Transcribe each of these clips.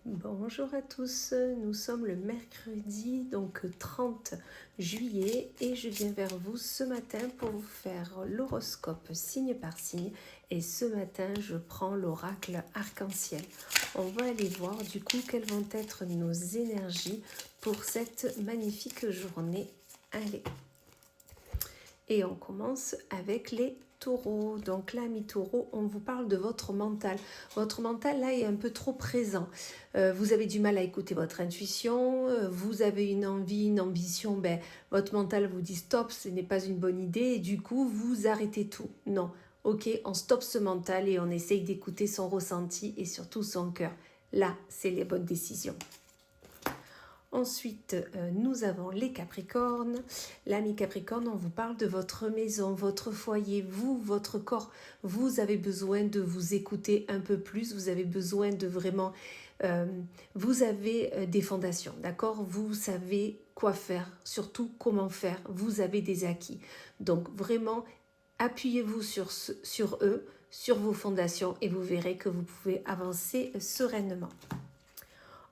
Bonjour à tous, nous sommes le mercredi donc 30 juillet et je viens vers vous ce matin pour vous faire l'horoscope signe par signe et ce matin je prends l'oracle arc-en-ciel. On va aller voir du coup quelles vont être nos énergies pour cette magnifique journée. Allez, et on commence avec les taureaux. Donc là, mes taureaux, on vous parle de votre mental. Votre mental, là, est un peu trop présent. Vous avez du mal à écouter votre intuition. Vous avez une envie, une ambition. Votre mental vous dit stop, ce n'est pas une bonne idée. Et du coup, vous arrêtez tout. Non. Ok, on stoppe ce mental et on essaye d'écouter son ressenti et surtout son cœur. Là, c'est les bonnes décisions. Ensuite, nous avons les Capricornes. L'ami Capricorne, on vous parle de votre maison, votre foyer, vous, votre corps. Vous avez besoin de vous écouter un peu plus. Vous avez besoin de vraiment... vous avez des fondations, d'accord? Vous savez quoi faire, surtout comment faire. Vous avez des acquis. Donc vraiment, appuyez-vous sur eux, sur vos fondations et vous verrez que vous pouvez avancer sereinement.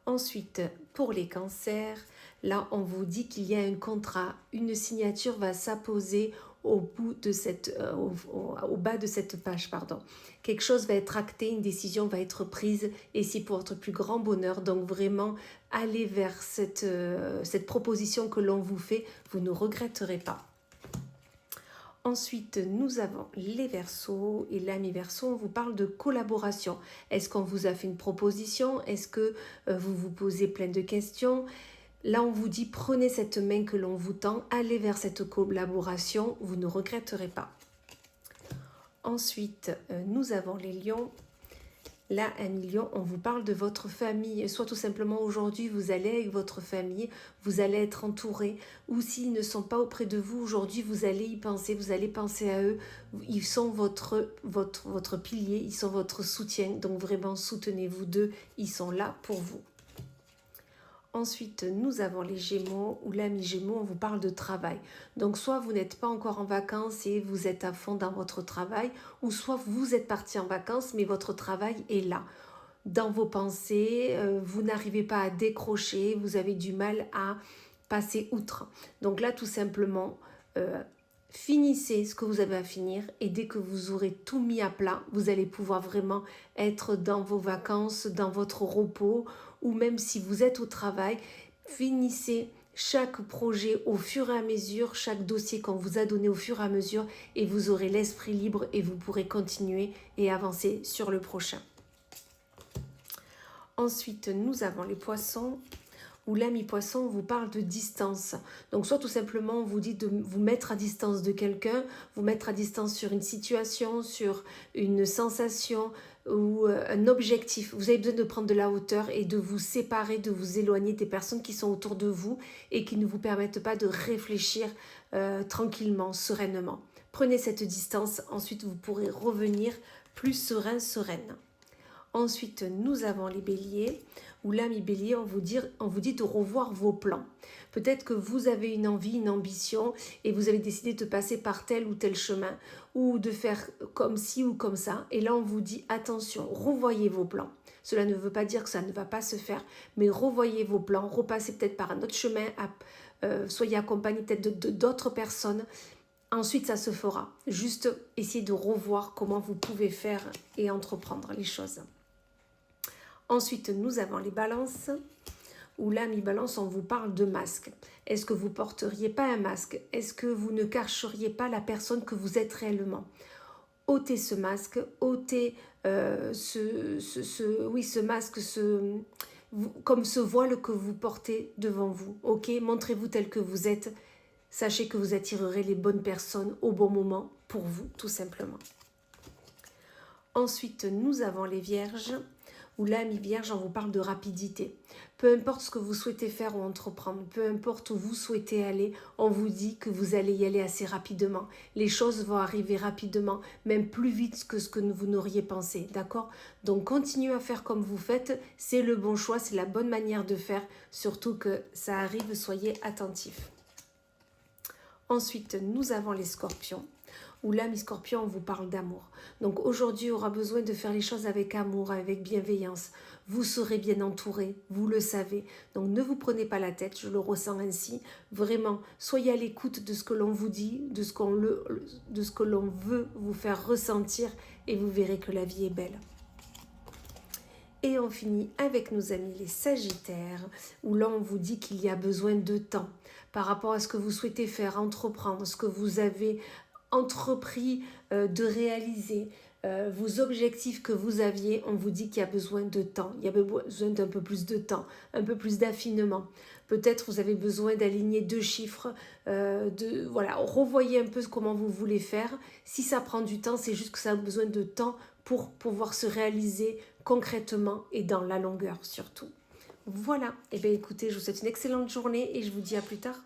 Ensuite, pour les cancers, là, on vous dit qu'il y a un contrat, une signature va s'apposer au bas de cette page, pardon. Quelque chose va être acté, une décision va être prise et c'est pour votre plus grand bonheur. Donc vraiment, allez vers cette proposition que l'on vous fait, vous ne regretterez pas. Ensuite, nous avons les Verseaux et l'ami Verseau, on vous parle de collaboration. Est-ce qu'on vous a fait une proposition? Est-ce que vous vous posez plein de questions? Là, on vous dit prenez cette main que l'on vous tend, allez vers cette collaboration, vous ne regretterez pas. Ensuite, nous avons les Lions. Là, un lion, on vous parle de votre famille. Soit tout simplement aujourd'hui, vous allez avec votre famille, vous allez être entouré. Ou s'ils ne sont pas auprès de vous aujourd'hui, vous allez y penser, vous allez penser à eux. Ils sont votre pilier, ils sont votre soutien. Donc vraiment, soutenez-vous d'eux, ils sont là pour vous. Ensuite, nous avons les Gémeaux ou l'ami Gémeaux, on vous parle de travail. Donc, soit vous n'êtes pas encore en vacances et vous êtes à fond dans votre travail, ou soit vous êtes parti en vacances, mais votre travail est là. Dans vos pensées, vous n'arrivez pas à décrocher, vous avez du mal à passer outre. Donc là, tout simplement, finissez ce que vous avez à finir et dès que vous aurez tout mis à plat, vous allez pouvoir vraiment être dans vos vacances, dans votre repos ou même si vous êtes au travail, finissez chaque projet au fur et à mesure, chaque dossier qu'on vous a donné au fur et à mesure et vous aurez l'esprit libre et vous pourrez continuer et avancer sur le prochain. Ensuite, nous avons les poissons où l'ami poisson vous parle de distance. Donc soit tout simplement on vous dit de vous mettre à distance de quelqu'un, vous mettre à distance sur une situation, sur une sensation ou un objectif. Vous avez besoin de prendre de la hauteur et de vous séparer, de vous éloigner des personnes qui sont autour de vous et qui ne vous permettent pas de réfléchir tranquillement, sereinement. Prenez cette distance, ensuite vous pourrez revenir plus serein, sereine. Ensuite, nous avons les béliers, où l'ami bélier, on vous dit de revoir vos plans. Peut-être que vous avez une envie, une ambition, et vous avez décidé de passer par tel ou tel chemin, ou de faire comme ci ou comme ça. Et là, on vous dit, attention, revoyez vos plans. Cela ne veut pas dire que ça ne va pas se faire, mais revoyez vos plans, repassez peut-être par un autre chemin, soyez accompagné peut-être d'autres personnes. Ensuite, ça se fera. Juste essayez de revoir comment vous pouvez faire et entreprendre les choses. Ensuite, nous avons les balances, où là, mi-balance, on vous parle de masque. Est-ce que vous porteriez pas un masque? Est-ce que vous ne cacheriez pas la personne que vous êtes réellement? Ôtez ce masque, ôtez ce masque, comme ce voile que vous portez devant vous. Ok, montrez-vous tel que vous êtes. Sachez que vous attirerez les bonnes personnes au bon moment pour vous, tout simplement. Ensuite, nous avons les vierges, où là, mi-vierge, on vous parle de rapidité. Peu importe ce que vous souhaitez faire ou entreprendre, peu importe où vous souhaitez aller, on vous dit que vous allez y aller assez rapidement. Les choses vont arriver rapidement, même plus vite que ce que vous n'auriez pensé, d'accord? Donc, continuez à faire comme vous faites, c'est le bon choix, c'est la bonne manière de faire, surtout que ça arrive, soyez attentifs. Ensuite, nous avons les scorpions, où l'âme scorpion vous parle d'amour. Donc aujourd'hui, aura besoin de faire les choses avec amour, avec bienveillance. vous serez bien entouré, vous le savez. Donc ne vous prenez pas la tête, je le ressens ainsi. Vraiment, soyez à l'écoute de ce que l'on vous dit, de ce que l'on veut vous faire ressentir et vous verrez que la vie est belle. Et on finit avec nos amis les Sagittaires, où là on vous dit qu'il y a besoin de temps par rapport à ce que vous souhaitez faire, entreprendre, ce que vous avez entrepris de réaliser, vos objectifs que vous aviez, on vous dit qu'il y a besoin de temps, il y a besoin d'un peu plus de temps, un peu plus d'affinement. Peut-être vous avez besoin d'aligner 2 chiffres, voilà, revoyez un peu comment vous voulez faire. Si ça prend du temps, c'est juste que ça a besoin de temps pour pouvoir se réaliser concrètement et dans la longueur surtout. Voilà, et bien écoutez, je vous souhaite une excellente journée et je vous dis à plus tard.